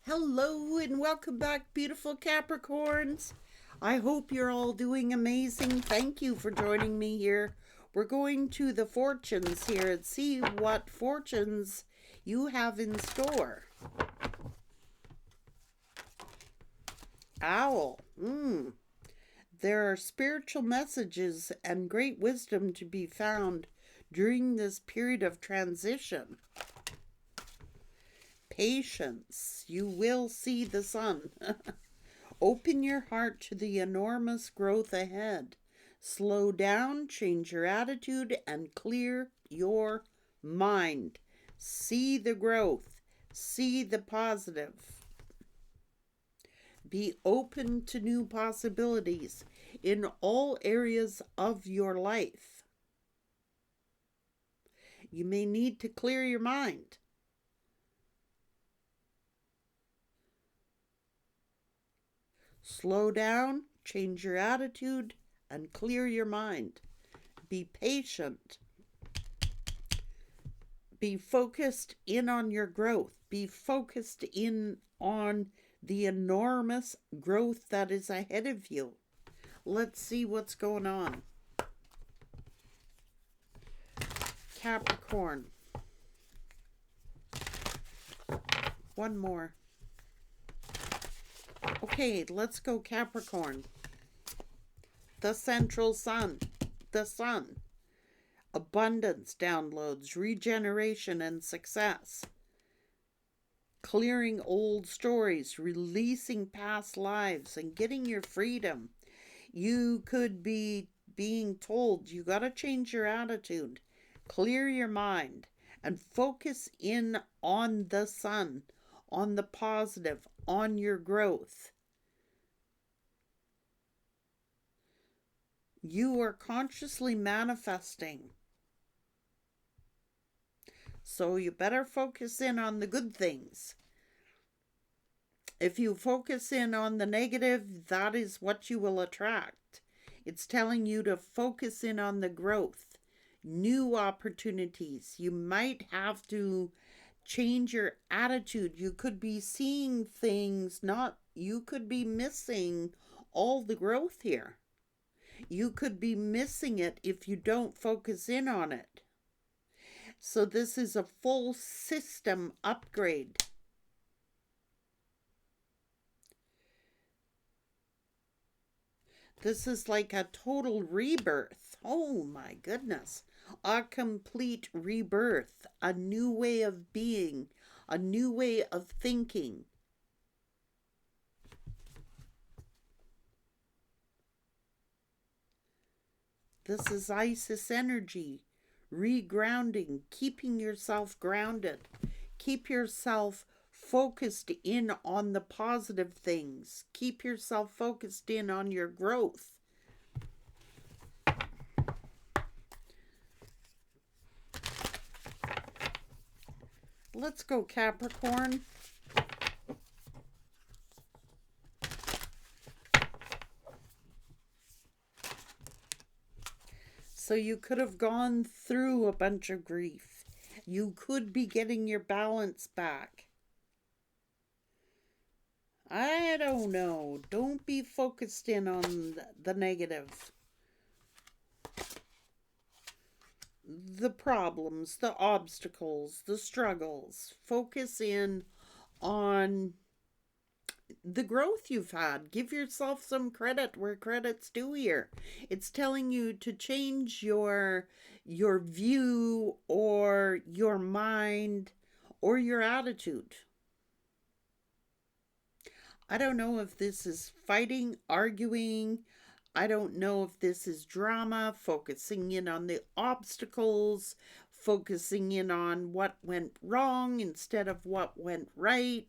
Hello and welcome back, beautiful Capricorns. I hope you're all doing amazing. Thank you for joining me here. We're going to the fortunes here and see what fortunes you have in store. Owl. There are spiritual messages and great wisdom to be found during this period of transition. Patience. You will see the sun. Open your heart to the enormous growth ahead. Slow down, change your attitude, and clear your mind. See the growth. See the positive. Be open to new possibilities in all areas of your life. You may need to clear your mind. Slow down, change your attitude, and clear your mind. Be patient. Be focused in on your growth. Be focused in on the enormous growth that is ahead of you. Let's see what's going on. Capricorn. One more. Okay, let's go Capricorn. The central sun. The sun. Abundance downloads, regeneration and success. Clearing old stories, releasing past lives, and getting your freedom. You could be being told you got to change your attitude, clear your mind, and focus in on the sun, on the positive, on your growth. You are consciously manifesting. So you better focus in on the good things. If you focus in on the negative, that is what you will attract. It's telling you to focus in on the growth, new opportunities. You might have to change your attitude. You could be seeing things you could be missing all the growth here. You could be missing it if you don't focus in on it. So this is a full system upgrade. This is like a total rebirth. Oh my goodness. A complete rebirth. A new way of being. A new way of thinking. This is Isis energy. Regrounding. Keeping yourself grounded. Keep yourself focused in on the positive things. Keep yourself focused in on your growth. Let's go Capricorn. So you could have gone through a bunch of grief. You could be getting your balance back. I don't know. Don't be focused in on the negative. The problems, the obstacles, the struggles. Focus in on the growth you've had. Give yourself some credit where credit's due here. It's telling you to change your view or your mind or your attitude. I don't know if this is fighting, arguing. I don't know if this is drama, focusing in on the obstacles, focusing in on what went wrong instead of what went right.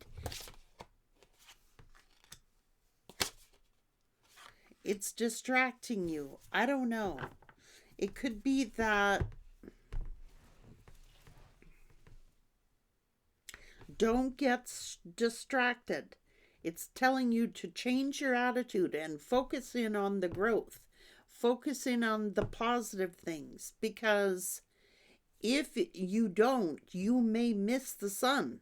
It's distracting you. I don't know. It could be that don't get distracted. It's telling you to change your attitude and focus in on the growth. Focus in on the positive things, because if you don't, you may miss the sun.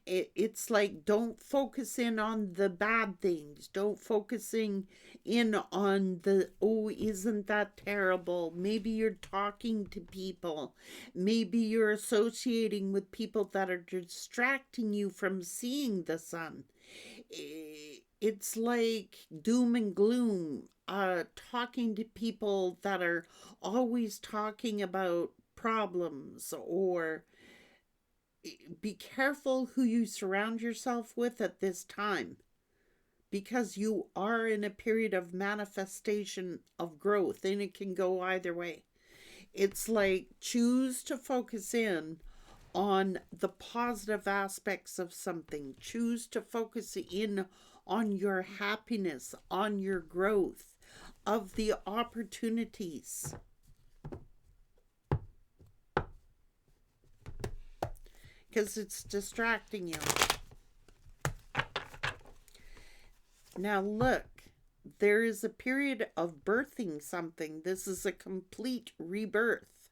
It's like, don't focus in on the bad things. Don't focusing in on the, oh, isn't that terrible? Maybe you're talking to people. Maybe you're associating with people that are distracting you from seeing the sun. It's like doom and gloom. Talking to people that are always talking about problems, or be careful who you surround yourself with at this time, because you are in a period of manifestation of growth, and it can go either way. It's like, choose to focus in on the positive aspects of something. Choose to focus in on your happiness, on your growth, of the opportunities. Because it's distracting you. Now look, there is a period of birthing something. This is a complete rebirth.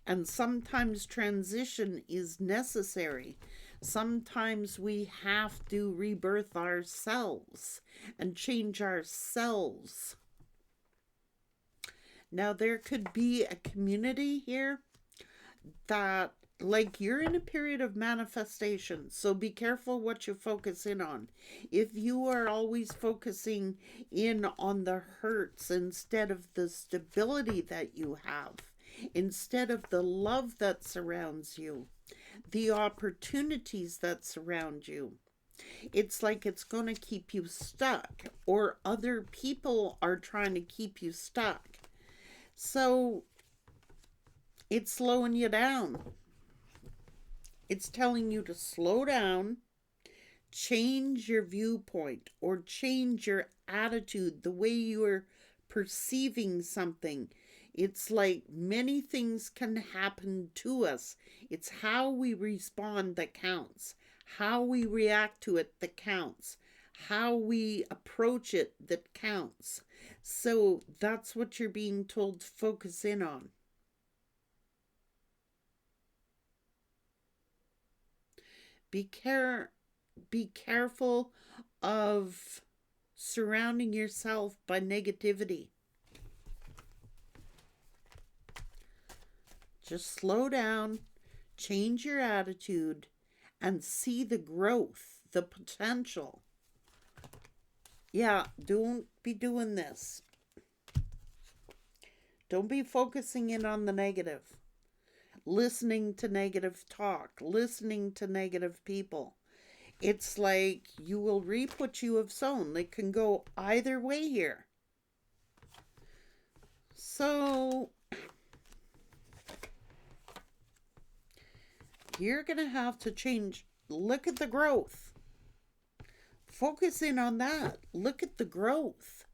And sometimes transition is necessary. Sometimes we have to rebirth ourselves and change ourselves. Now there could be a community here that, like, you're in a period of manifestation, so be careful what you focus in on. If you are always focusing in on the hurts instead of the stability that you have, instead of the love that surrounds you, the opportunities that surround you, it's like it's going to keep you stuck, or other people are trying to keep you stuck. So it's slowing you down. It's telling you to slow down, change your viewpoint, or change your attitude, the way you are perceiving something. It's like, many things can happen to us. It's how we respond that counts. How we react to it that counts. How we approach it that counts. So that's what you're being told to focus in on. Be careful of surrounding yourself by negativity. Just slow down, change your attitude, and see the growth, the potential. Yeah, don't be doing this. Don't be focusing in on the negative. Listening to negative talk, listening to negative people. It's like, you will reap what you have sown. It can go either way here. So you're going to have to change. Look at the growth. Focus in on that. Look at the growth.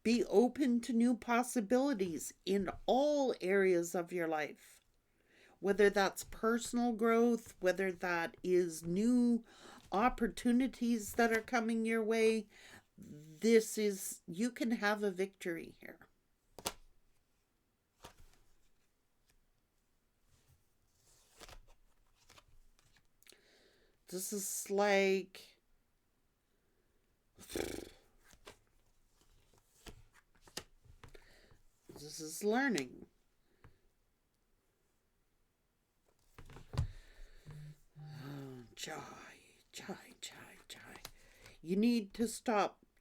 Be open to new possibilities in all areas of your life. Whether that's personal growth, whether that is new opportunities that are coming your way, you can have a victory here. This is like, this is learning. Chai. You need to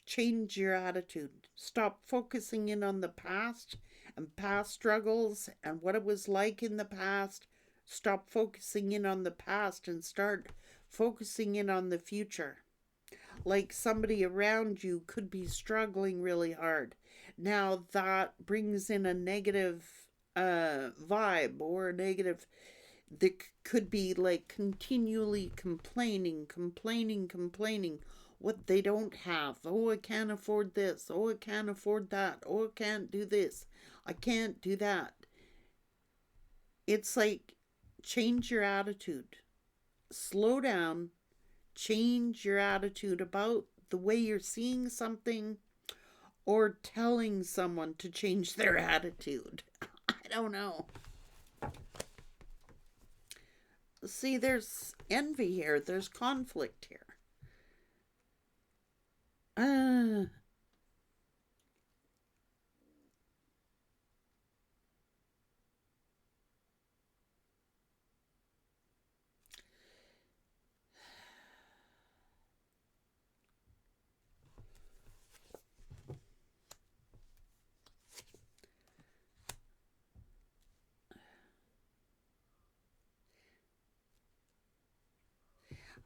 change your attitude. Stop focusing in on the past and past struggles and what it was like in the past. Stop focusing in on the past and start focusing in on the future. Like, somebody around you could be struggling really hard. Now that brings in a negative vibe, or a negative, that could be like continually complaining what they don't have. Oh, I can't afford this. Oh, I can't afford that. Oh, I can't do this. I can't do that. It's like, change your attitude. Slow down. Change your attitude about the way you're seeing something, or telling someone to change their attitude. I don't know. See, there's envy here. There's conflict here.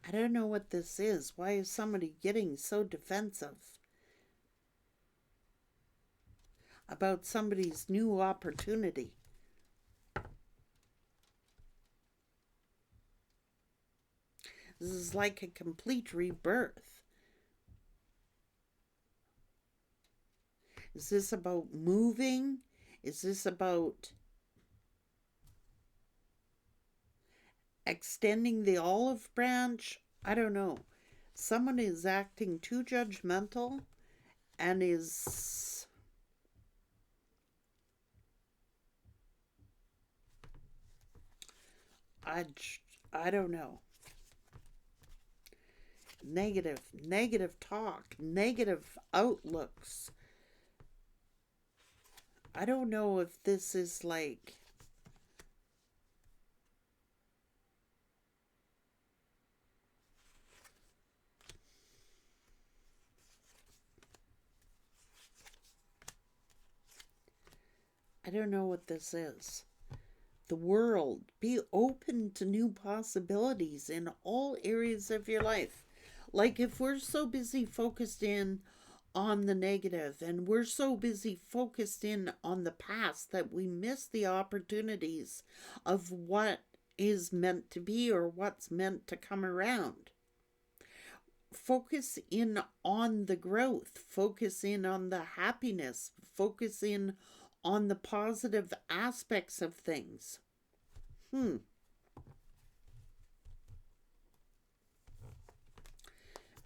I don't know what this is. Why is somebody getting so defensive about somebody's new opportunity? This is like a complete rebirth. Is this about moving? Is this about extending the olive branch? I don't know. Someone is acting too judgmental and is I don't know. Negative talk, negative outlooks. I don't know if this is like I don't know what this is. The world. Be open to new possibilities in all areas of your life. Like if we're so busy focused in on the negative and we're so busy focused in on the past that we miss the opportunities of what is meant to be or what's meant to come around. Focus in on the growth, focus in on the happiness, focus in on the positive aspects of things.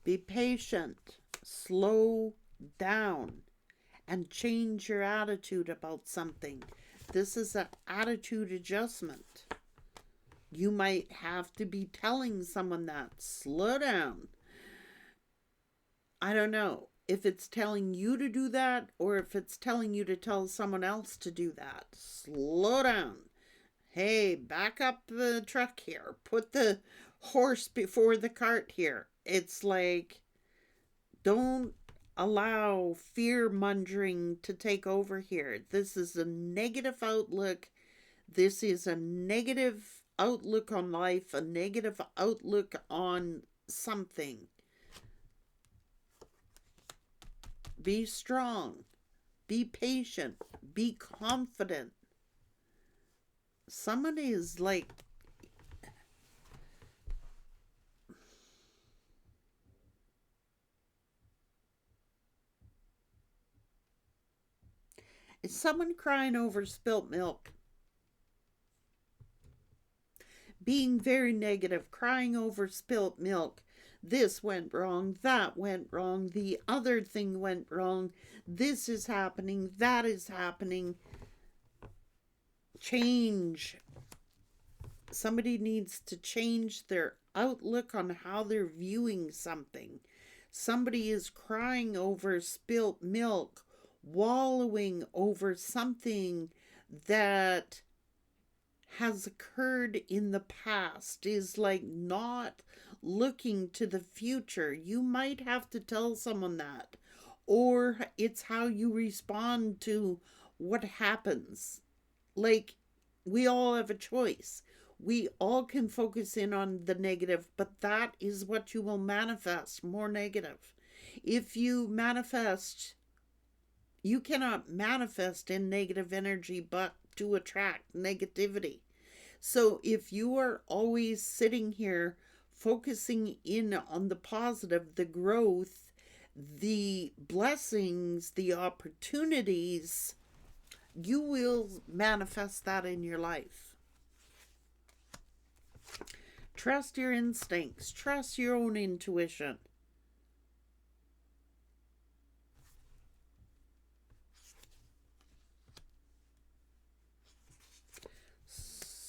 Be patient, slow down, and change your attitude about something. This is an attitude adjustment. You might have to be telling someone that. Slow down. I don't know if it's telling you to do that or if it's telling you to tell someone else to do that. Slow down. Hey, back up the truck here. Put the horse before the cart here. It's like, don't allow fear mongering to take over here. This is a negative outlook. This is a negative outlook on life, a negative outlook on something. Be strong. Be patient. Be confident. Somebody is like, is someone crying over spilt milk? Being very negative, crying over spilt milk. This went wrong, that went wrong, the other thing went wrong, this is happening, that is happening. Change. Somebody needs to change their outlook on how they're viewing something. Somebody is crying over spilt milk, wallowing over something that has occurred in the past, is like not looking to the future. You might have to tell someone that, or it's how you respond to what happens. Like, we all have a choice. We all can focus in on the negative, but that is what you will manifest, more negative. If you manifest, you cannot manifest in negative energy but to attract negativity. So if you are always sitting here focusing in on the positive, the growth, the blessings, the opportunities, you will manifest that in your life. Trust your instincts. Trust your own intuition.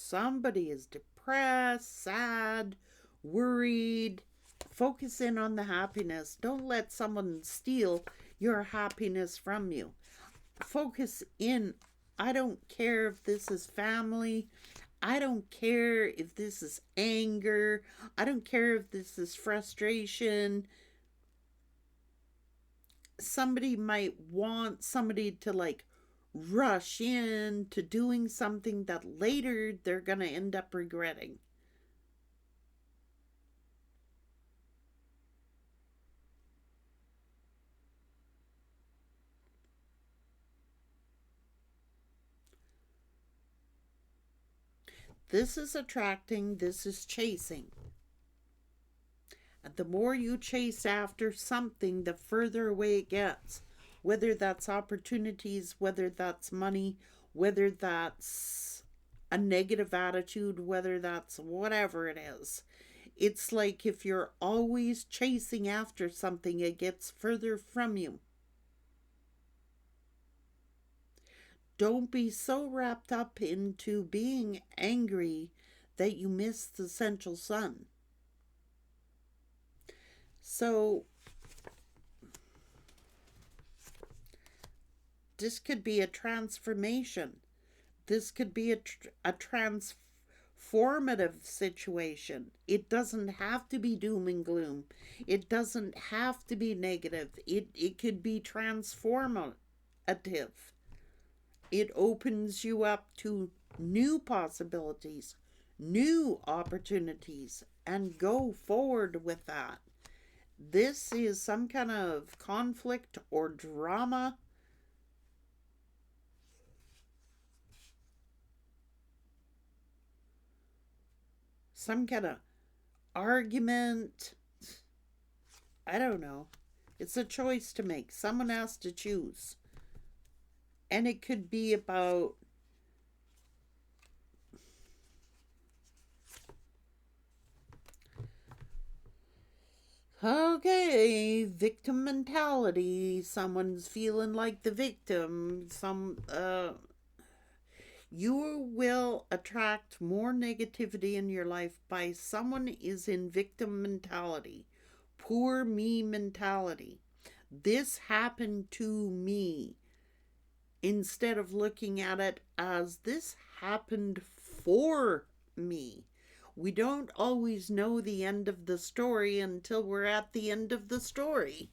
somebody is depressed, sad, worried. Focus in on the happiness. Don't let someone steal your happiness from you. Focus in. I don't care if this is family. I don't care if this is anger. I don't care if this is frustration. Somebody might want somebody to like rush in to doing something that later they're going to end up regretting. This is attracting, this is chasing. And the more you chase after something, the further away it gets. Whether that's opportunities, whether that's money, whether that's a negative attitude, whether that's whatever it is. It's like if you're always chasing after something, it gets further from you. Don't be so wrapped up into being angry that you miss the essential sun. So, this could be a transformation. This could be a transformative situation. It doesn't have to be doom and gloom. It doesn't have to be negative. It could be transformative. It opens you up to new possibilities, new opportunities, and go forward with that. This is some kind of conflict or drama. Some kind of argument. I don't know. It's a choice to make. Someone has to choose. And it could be about okay, victim mentality. Someone's feeling like the victim. You will attract more negativity in your life by someone is in victim mentality, poor me mentality. This happened to me. Instead of looking at it as this happened for me. We don't always know the end of the story until we're at the end of the story.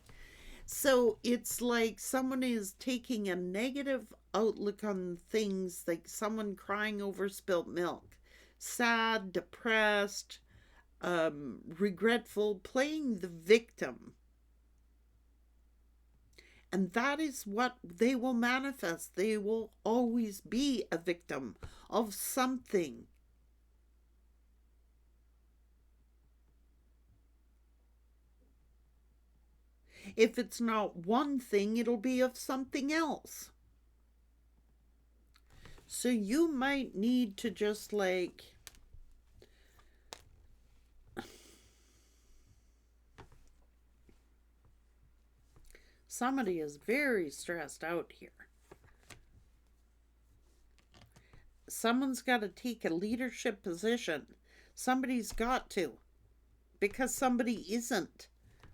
So it's like someone is taking a negative outlook on things, like someone crying over spilt milk, sad, depressed, regretful, playing the victim. And that is what they will manifest. They will always be a victim of something. If it's not one thing, it'll be of something else. So you might need to just like somebody is very stressed out here. Someone's got to take a leadership position. Somebody's got to. Because somebody isn't.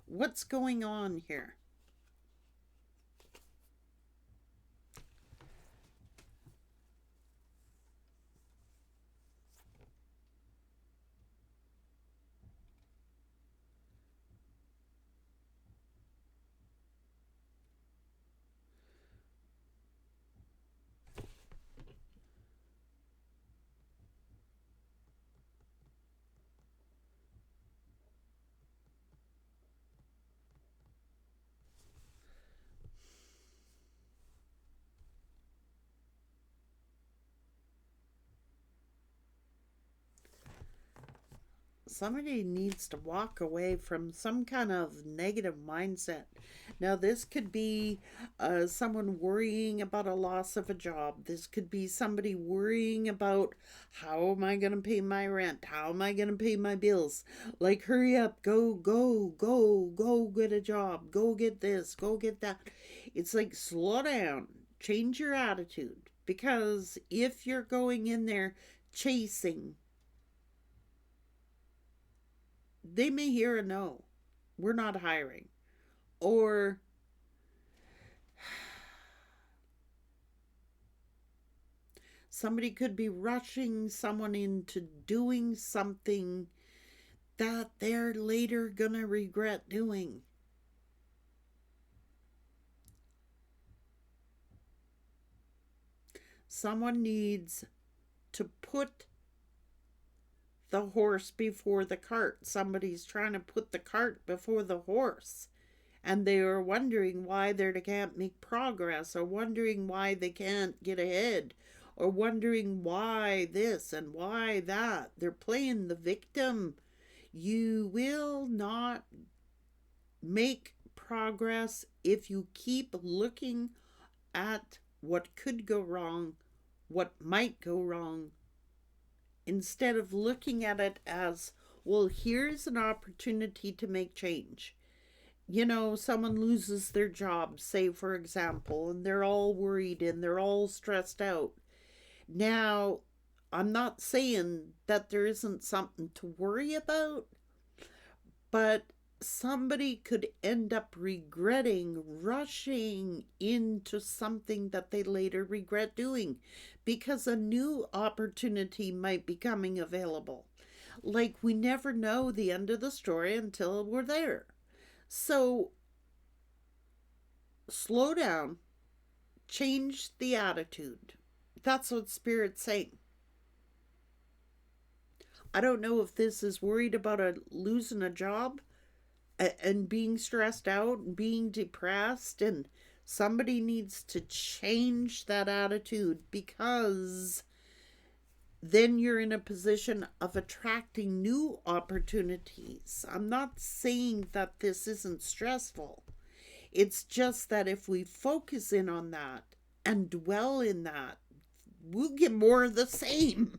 What's going on here? Somebody needs to walk away from some kind of negative mindset. Now, this could be someone worrying about a loss of a job. This could be somebody worrying about how am I going to pay my rent? How am I going to pay my bills? Like, hurry up, go get a job, go get this, go get that. It's like, slow down, change your attitude. Because if you're going in there chasing, they may hear a no. We're not hiring. Or somebody could be rushing someone into doing something that they're later gonna regret doing. Someone needs to put the horse before the cart. Somebody's trying to put the cart before the horse. And they are wondering why they can't make progress, or wondering why they can't get ahead, or wondering why this and why that. They're playing the victim. You will not make progress if you keep looking at what could go wrong, what might go wrong, instead of looking at it as, well, here's an opportunity to make change. You know, someone loses their job, say, for example, and they're all worried and they're all stressed out. Now, I'm not saying that there isn't something to worry about, but somebody could end up regretting rushing into something that they later regret doing because a new opportunity might be coming available. Like, we never know the end of the story until we're there. So, slow down, change the attitude. That's what Spirit's saying. I don't know if this is worried about losing a job and being stressed out and being depressed, and somebody needs to change that attitude, because then you're in a position of attracting new opportunities. I'm not saying that this isn't stressful. It's just that if we focus in on that and dwell in that, we'll get more of the same.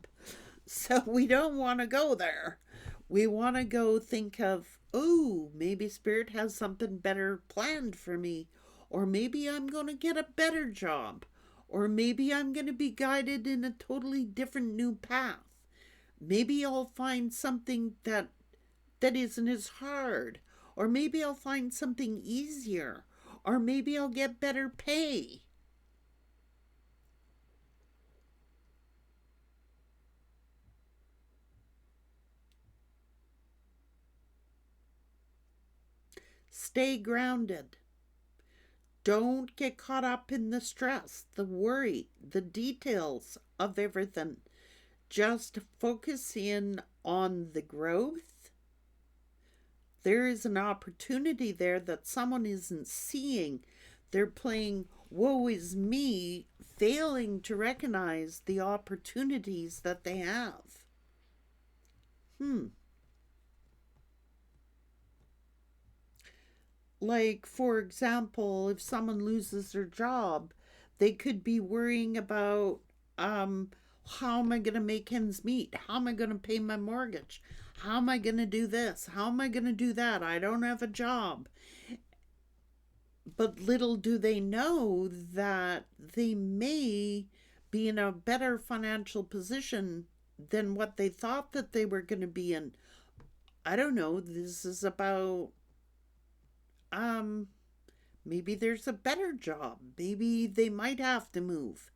So we don't want to go there. We want to go think of, oh, maybe Spirit has something better planned for me. Or maybe I'm going to get a better job. Or maybe I'm going to be guided in a totally different new path. Maybe I'll find something that isn't as hard. Or maybe I'll find something easier. Or maybe I'll get better pay. Stay grounded. Don't get caught up in the stress, the worry, the details of everything. Just focus in on the growth. There is an opportunity there that someone isn't seeing. They're playing woe is me, failing to recognize the opportunities that they have. Like, for example, if someone loses their job, they could be worrying about, how am I going to make ends meet? How am I going to pay my mortgage? How am I going to do this? How am I going to do that? I don't have a job. But little do they know that they may be in a better financial position than what they thought that they were going to be in. I don't know. This is about, maybe there's a better job. Maybe they might have to move.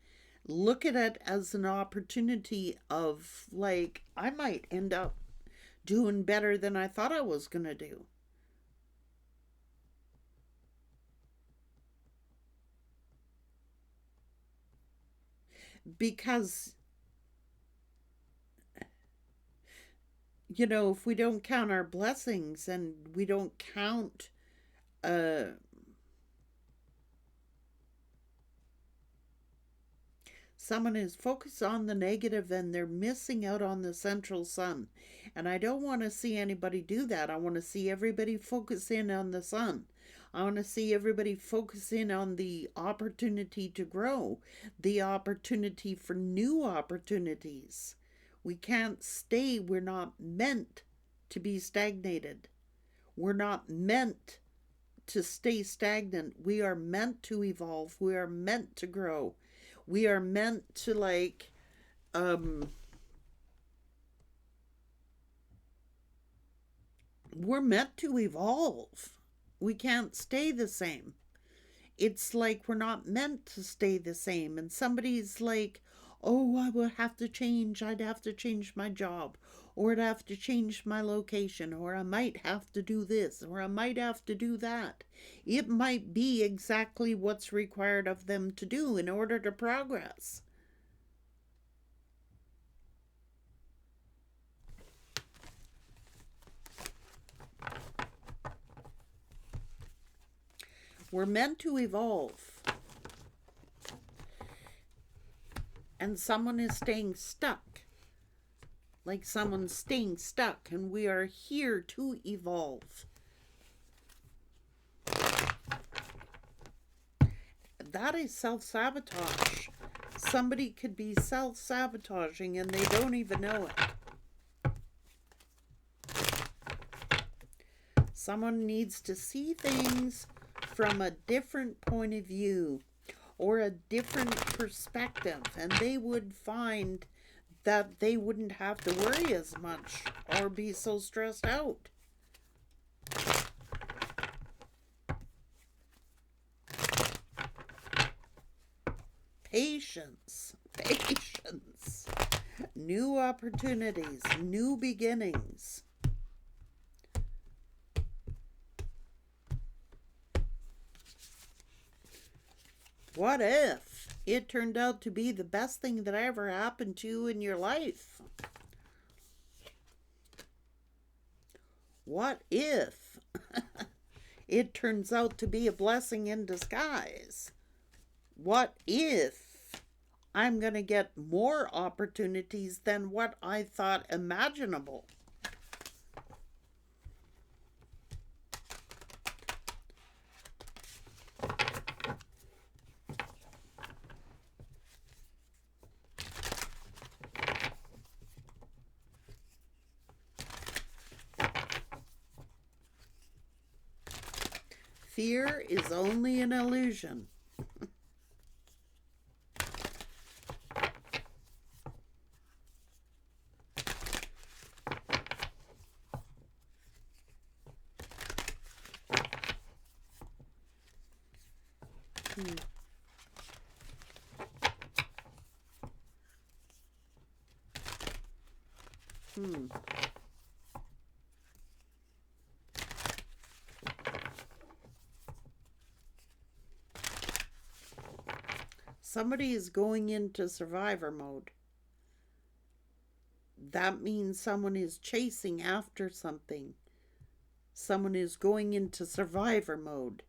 Look at it as an opportunity of, like, I might end up doing better than I thought I was going to do. Because, you know, if we don't count our blessings and we don't count, someone is focused on the negative, and they're missing out on the central sun. And I don't want to see anybody do that. I want to see everybody focus in on the sun. I want to see everybody focus in on the opportunity to grow, the opportunity for new opportunities. We can't stay. We're not meant to be stagnated. We're not meant to stay stagnant. We are meant to evolve. We are meant to grow. We are meant to, like, we're meant to evolve. We can't stay the same. It's like we're not meant to stay the same. And somebody's like, oh, I would have to change. I'd have to change my job. Or I'd have to change my location. Or I might have to do this. Or I might have to do that. It might be exactly what's required of them to do in order to progress. We're meant to evolve. And someone is staying stuck. Like someone's staying stuck, and we are here to evolve. That is self-sabotage. Somebody could be self-sabotaging and they don't even know it. Someone needs to see things from a different point of view or a different perspective, and they would find that they wouldn't have to worry as much or be so stressed out. Patience, patience, new opportunities, new beginnings. What if it turned out to be the best thing that ever happened to you in your life? What if it turns out to be a blessing in disguise? What if I'm going to get more opportunities than what I thought imaginable? Fear is only an illusion. Somebody is going into survivor mode. That means someone is chasing after something. Someone is going into survivor mode,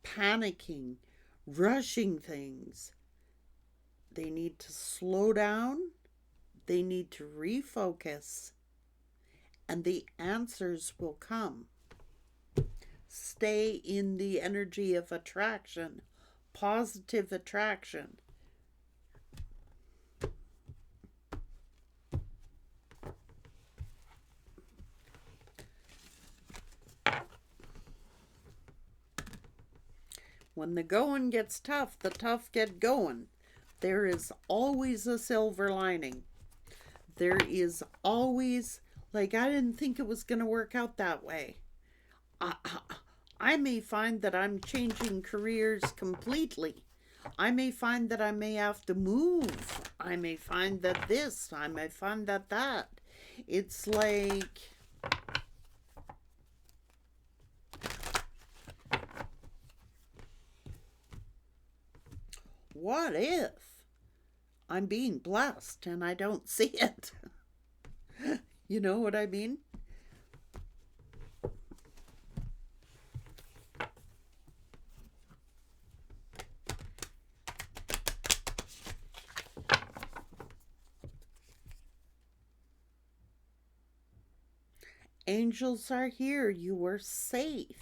panicking, rushing things. They need to slow down. They need to refocus. And the answers will come. Stay in the energy of attraction, positive attraction. When the going gets tough, the tough get going. There is always a silver lining. There is always, like, I didn't think it was going to work out that way. I may find that I'm changing careers completely. I may find that I may have to move. I may find that this, I may find that that. It's like, what if I'm being blessed and I don't see it? You know what I mean? Angels are here. You are safe.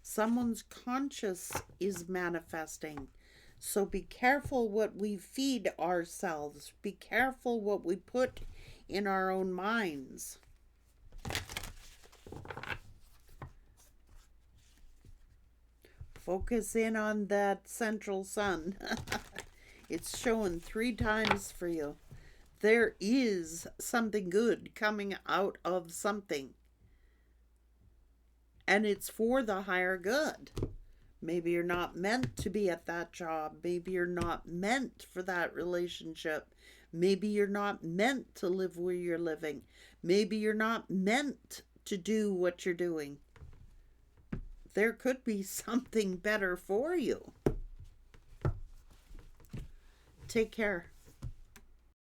Someone's conscious is manifesting. So be careful what we feed ourselves. Be careful what we put in our own minds. Focus in on that central sun. It's showing 3 times for you. There is something good coming out of something. And it's for the higher good. Maybe you're not meant to be at that job. Maybe you're not meant for that relationship. Maybe you're not meant to live where you're living. Maybe you're not meant to do what you're doing. There could be something better for you. Take care.